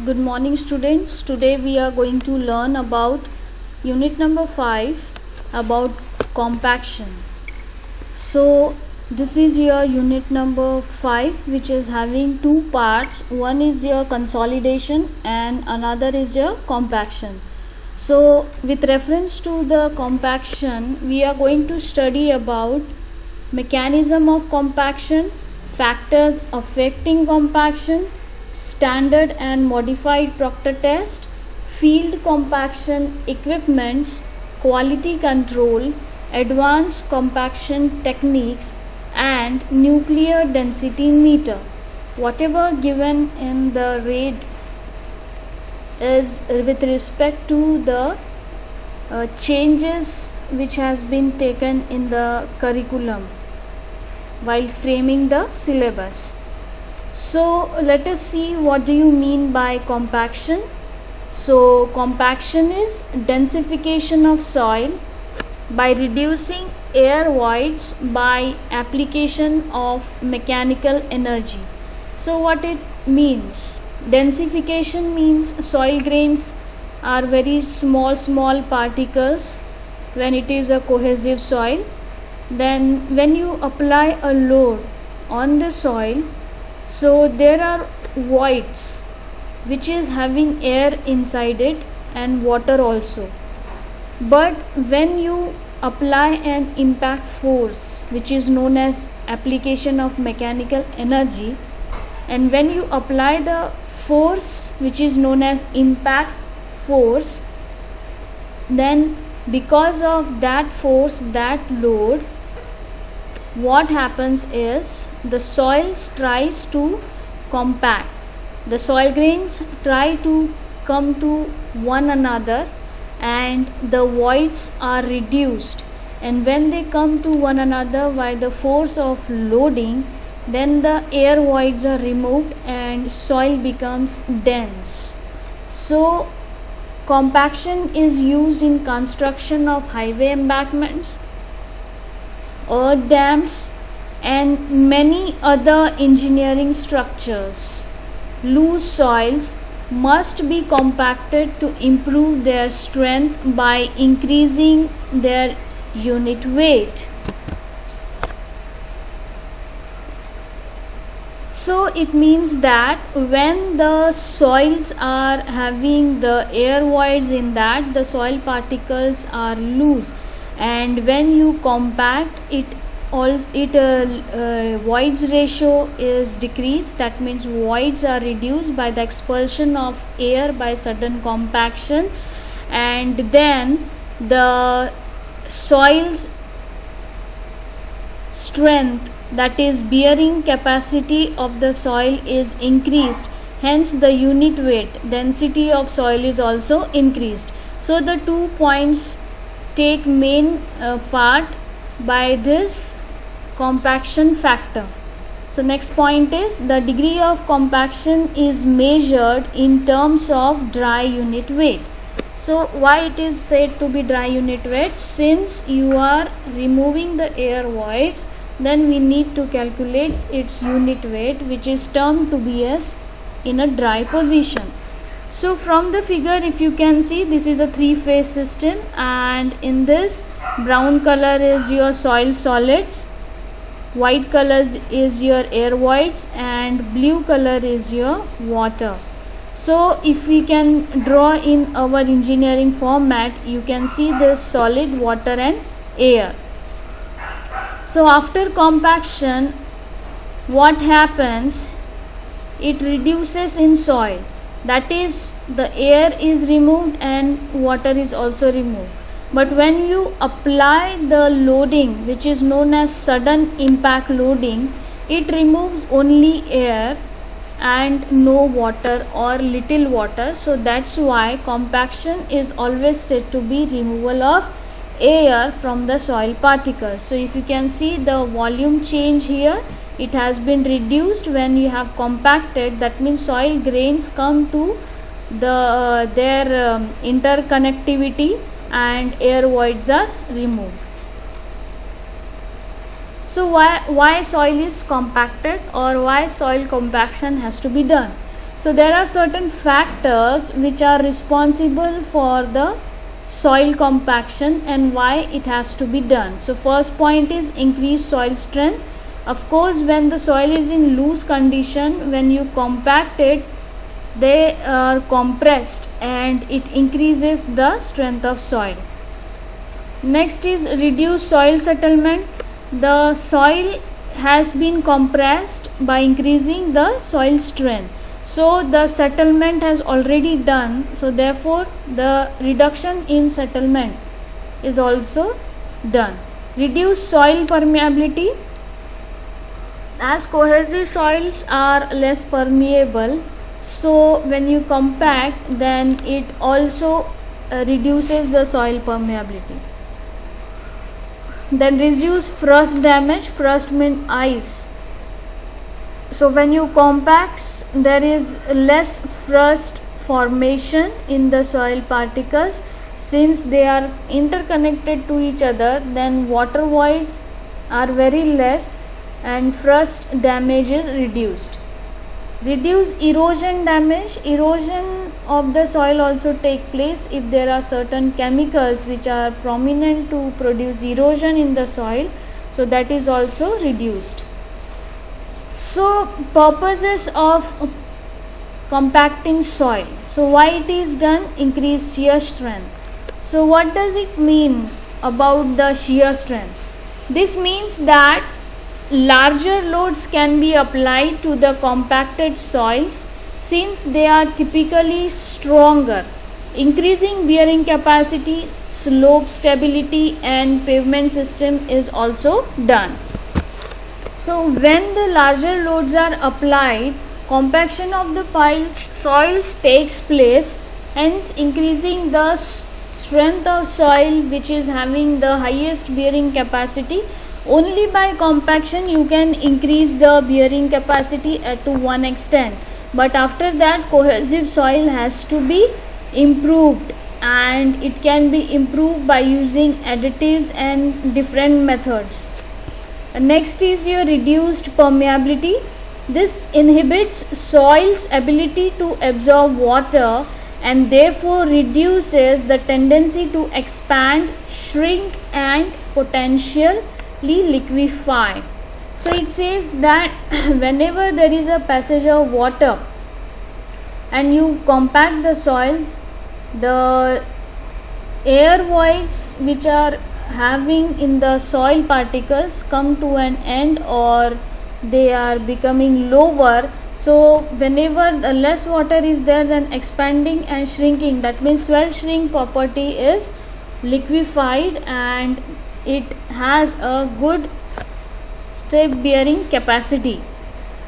Good morning students. Today we are going to learn about unit number 5 about compaction. So this is your unit number 5 which is having two parts. One is your consolidation and another is your compaction. So with reference to the compaction, we are going to study about mechanism of compaction, factors affecting compaction, standard and modified Proctor test, field compaction equipments, quality control, advanced compaction techniques, and nuclear density meter. Whatever given in the rate is with respect to the changes which has been taken in the curriculum while framing the syllabus. So let us see what do you mean by compaction. So compaction is densification of soil by reducing air voids by application of mechanical energy. So what it means? Densification means soil grains are very small particles when it is a cohesive soil. Then when you apply a load on the soil, so there are voids which is having air inside it and water also. But when you apply an impact force which is known as application of mechanical energy, and when you apply the force which is known as impact force, then because of that force, that load, what happens is the soils tries to compact. The soil grains try to come to one another and the voids are reduced, and when they come to one another by the force of loading, then the air voids are removed and soil becomes dense. So compaction is used in construction of highway embankments, earth dams, and many other engineering structures. Loose soils must be compacted to improve their strength by increasing their unit weight. So it means that when the soils are having the air voids in that, the soil particles are loose, and when you compact it, voids ratio is decreased. That means voids are reduced by the expulsion of air by sudden compaction, and then the soil's strength, that is bearing capacity of the soil, is increased. Hence the unit weight, density of soil is also increased. So the 2 points take main part by this compaction factor. So next point is the degree of compaction is measured in terms of dry unit weight. So why it is said to be dry unit weight? Since you are removing the air voids, then we need to calculate its unit weight, which is termed to be as in a dry position. So from the figure, if you can see, this is a 3-phase system, and in this brown color is your soil solids, white color is your air voids, and blue color is your water. So if we can draw in our engineering format, you can see this solid, water and air. So after compaction, what happens? It reduces in soil. That is, the air is removed and water is also removed. But when you apply the loading, which is known as sudden impact loading, it removes only air and no water or little water. So that's why compaction is always said to be removal of air from the soil particles. So if you can see the volume change here, it has been reduced when you have compacted. That means soil grains come to their interconnectivity and air voids are removed. So why soil is compacted, or why soil compaction has to be done? So there are certain factors which are responsible for the soil compaction and why it has to be done. So first point is increased soil strength. Of course, when the soil is in loose condition, when you compact it, they are compressed and it increases the strength of soil. Next is reduced soil settlement. The soil has been compressed by increasing the soil strength. So the settlement has already done, so therefore the reduction in settlement is also done. Reduce soil permeability. As cohesive soils are less permeable, so when you compact, then it also reduces the soil permeability. Then reduce frost damage. Frost means ice. So when you compact, there is less frost formation in the soil particles. Since they are interconnected to each other, then water voids are very less and frost damage is reduced. Reduce erosion damage. Erosion of the soil also take place if there are certain chemicals which are prominent to produce erosion in the soil, so that is also reduced. So purposes of compacting soil. So why it is done? Increase shear strength. So what does it mean about the shear strength? This means that larger loads can be applied to the compacted soils since they are typically stronger. Increasing bearing capacity, slope stability and pavement system is also done. So when the larger loads are applied, compaction of the soils takes place, hence increasing the strength of soil which is having the highest bearing capacity. Only by compaction you can increase the bearing capacity to one extent, but after that cohesive soil has to be improved, and it can be improved by using additives and different methods. Next is your reduced permeability. This inhibits soil's ability to absorb water and therefore reduces the tendency to expand, shrink and potentially liquefy. So it says that whenever there is a passage of water and you compact the soil, the air voids which are having in the soil particles come to an end or they are becoming lower. So whenever the less water is there, then expanding and shrinking, that means swell shrink property is liquefied and it has a good step bearing capacity.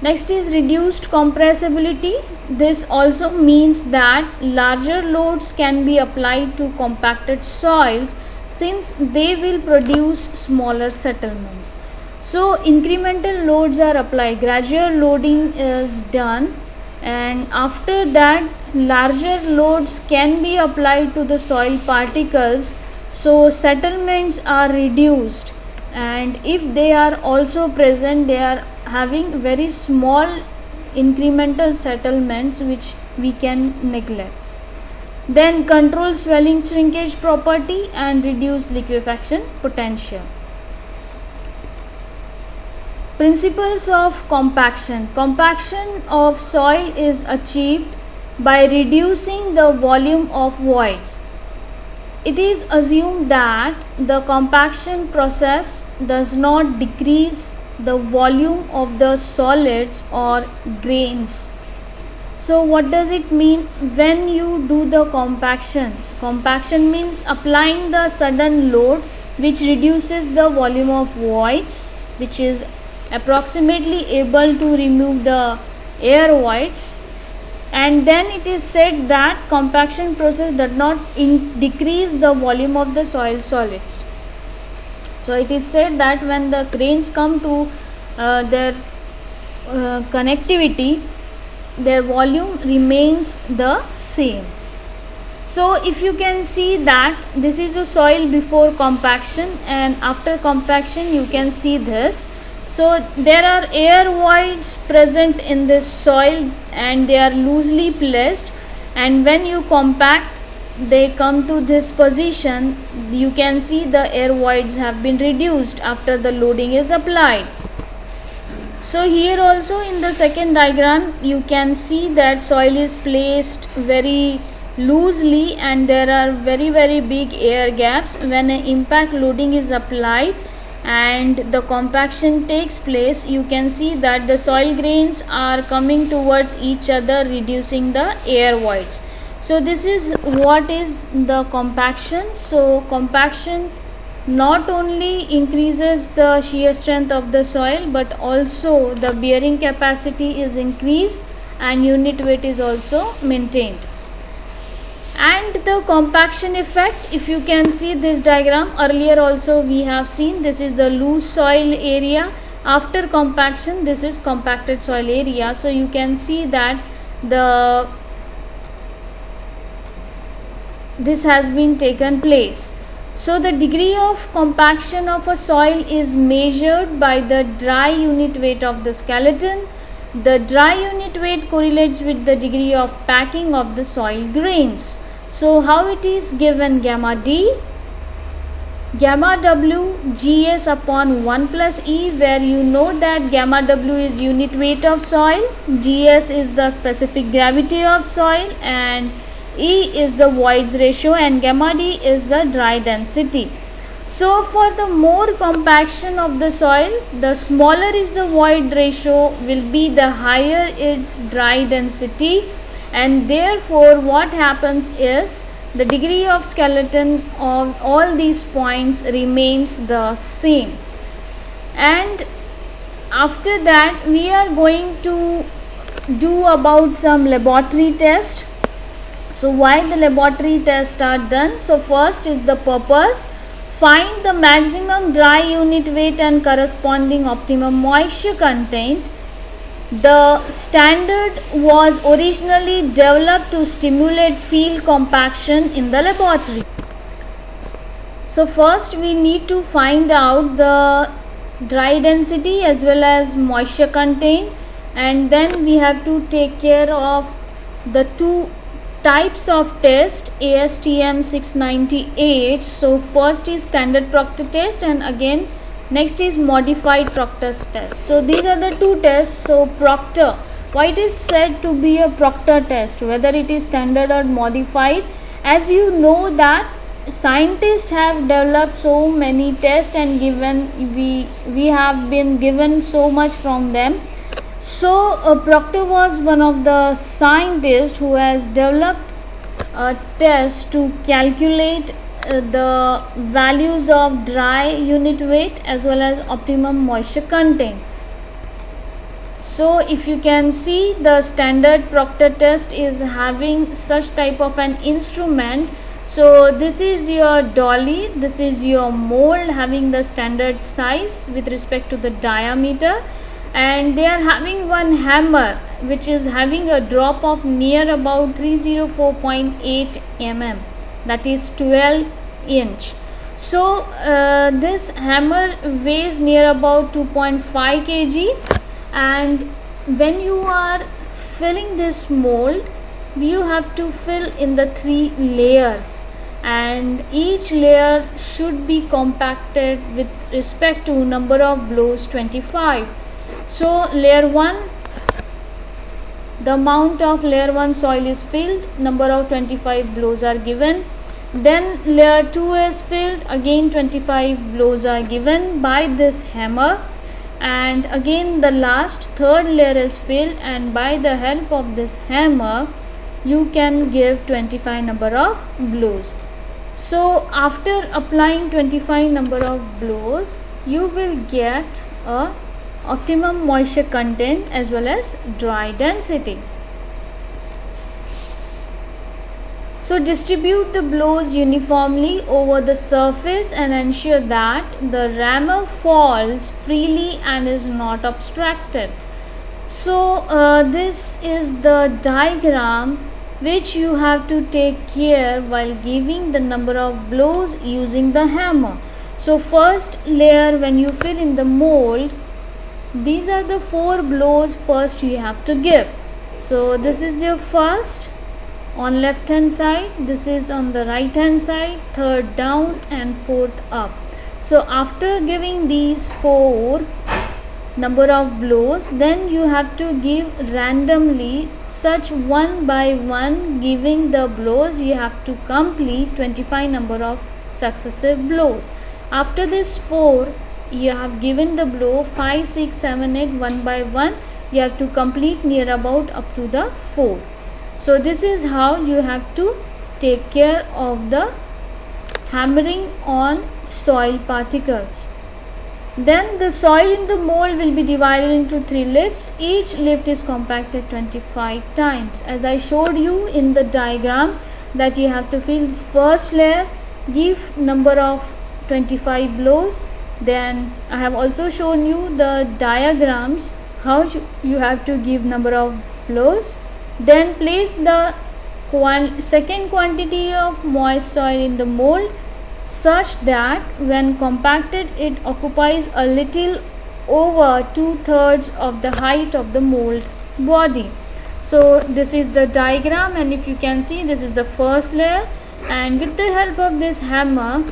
Next is reduced compressibility. This also means that larger loads can be applied to compacted soils since they will produce smaller settlements. So incremental loads are applied, gradual loading is done, and after that larger loads can be applied to the soil particles, so settlements are reduced, and if they are also present, they are having very small incremental settlements which we can neglect. Then control swelling shrinkage property and reduce liquefaction potential. Principles of compaction. Compaction of soil is achieved by reducing the volume of voids. It is assumed that the compaction process does not decrease the volume of the solids or grains. So what does it mean when you do the compaction? Compaction means applying the sudden load which reduces the volume of voids, which is approximately able to remove the air voids, and then it is said that compaction process does not decrease the volume of the soil solids. So it is said that when the grains come to their connectivity, their volume remains the same. So if you can see that this is a soil before compaction and after compaction you can see this. So there are air voids present in this soil and they are loosely placed, and when you compact they come to this position. You can see the air voids have been reduced after the loading is applied. So here also in the second diagram you can see that soil is placed very loosely and there are very big air gaps. When an impact loading is applied and the compaction takes place, you can see that the soil grains are coming towards each other, reducing the air voids. So this is what is the compaction. So compaction not only increases the shear strength of the soil, but also the bearing capacity is increased and unit weight is also maintained. And the compaction effect, if you can see this diagram, earlier also we have seen, this is the loose soil area. After compaction, this is compacted soil area. So you can see that this has been taken place. So the degree of compaction of a soil is measured by the dry unit weight of the skeleton. The dry unit weight correlates with the degree of packing of the soil grains. So how it is given? Gamma D, gamma W, GS upon 1 plus E, where you know that gamma W is unit weight of soil, GS is the specific gravity of soil, and E is the voids ratio, and gamma D is the dry density. So for the more compaction of the soil, the smaller is the void ratio, will be the higher its dry density, and therefore what happens is the degree of skeleton of all these points remains the same. And after that we are going to do about some laboratory test. So why the laboratory tests are done? So first is the purpose: find the maximum dry unit weight and corresponding optimum moisture content. The standard was originally developed to stimulate field compaction in the laboratory. So first we need to find out the dry density as well as moisture content, and then we have to take care of the two types of test, ASTM 698. So first is standard Proctor test, and again next is modified Proctor's test. So these are the two tests. So Proctor, why it is said to be a Proctor test, whether it is standard or modified? As you know that scientists have developed so many tests and we have been given so much from them. So Proctor was one of the scientists who has developed a test to calculate the values of dry unit weight as well as optimum moisture content. So if you can see, the standard Proctor test is having such type of an instrument. So this is your dolly, this is your mold having the standard size with respect to the diameter, and they are having one hammer which is having a drop of near about 304.8 mm, that is 12 inch. So this hammer weighs near about 2.5 kg, and when you are filling this mold, you have to fill in the 3 layers, and each layer should be compacted with respect to number of blows 25. So layer 1, the amount of layer 1 soil is filled, number of 25 blows are given. Then layer 2 is filled, again 25 blows are given by this hammer, and again the last third layer is filled, and by the help of this hammer you can give 25 number of blows. So after applying 25 number of blows, you will get a optimum moisture content as well as dry density. So distribute the blows uniformly over the surface and ensure that the rammer falls freely and is not obstructed. So this is the diagram which you have to take care while giving the number of blows using the hammer. So first layer, when you fill in the mold, these are the 4 blows first you have to give. So this is your first on left hand side, this is on the right hand side, third down and fourth up. So after giving these 4 number of blows, then you have to give randomly such one by one, giving the blows. You have to complete 25 number of successive blows. After this 4 you have given the blow, 5 6 7 8 one by one you have to complete near about up to the 4. So this is how you have to take care of the hammering on soil particles. Then the soil in the mold will be divided into 3 lifts. Each lift is compacted 25 times. As I showed you in the diagram, that you have to fill first layer, give number of 25 blows. Then I have also shown you the diagrams how you have to give number of blows. Then place the second quantity of moist soil in the mold such that when compacted it occupies a little over 2/3 of the height of the mold body. So this is the diagram, and if you can see, this is the first layer, and with the help of this hammer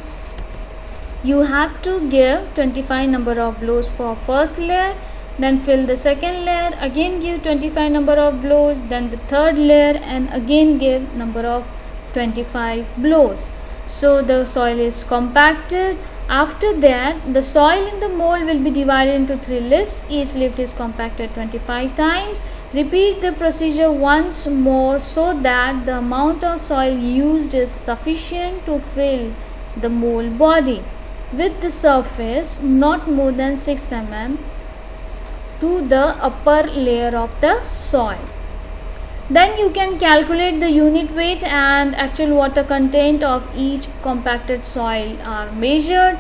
you have to give 25 number of blows for first layer, then fill the second layer, again give 25 number of blows, then the third layer and again give number of 25 blows. So the soil is compacted. After that, the soil in the mold will be divided into 3 lifts. Each lift is compacted 25 times. Repeat the procedure once more so that the amount of soil used is sufficient to fill the mold body with the surface not more than 6 mm to the upper layer of the soil. Then you can calculate the unit weight and actual water content of each compacted soil are measured.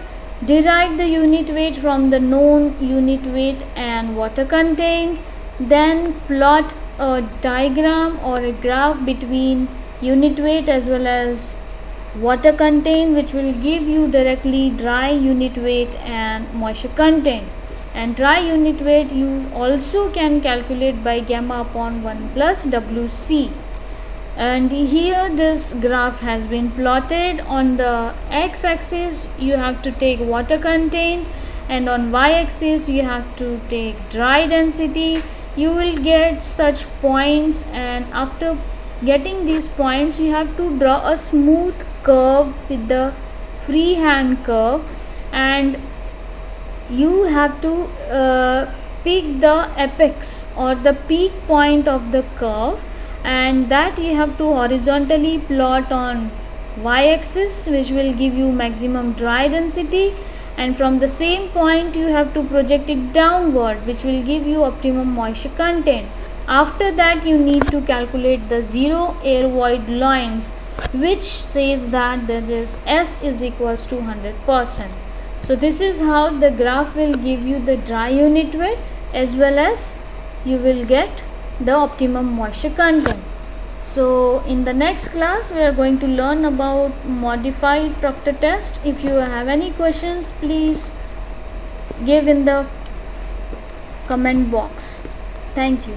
Derive the unit weight from the known unit weight and water content. Then plot a diagram or a graph between unit weight as well as water content, which will give you directly dry unit weight and moisture content. And dry unit weight you also can calculate by gamma upon 1 plus WC. And here this graph has been plotted. On the x-axis you have to take water content, and on y-axis you have to take dry density. You will get such points, and after getting these points you have to draw a smooth curve with the freehand curve, and you have to pick the apex or the peak point of the curve, and that you have to horizontally plot on y-axis, which will give you maximum dry density, and from the same point you have to project it downward, which will give you optimum moisture content. After that you need to calculate the zero air void lines, which says that there is S is equals to 100%. So this is how the graph will give you the dry unit weight as well as you will get the optimum moisture content. So in the next class we are going to learn about modified Proctor test. If you have any questions, please give in the comment box. Thank you.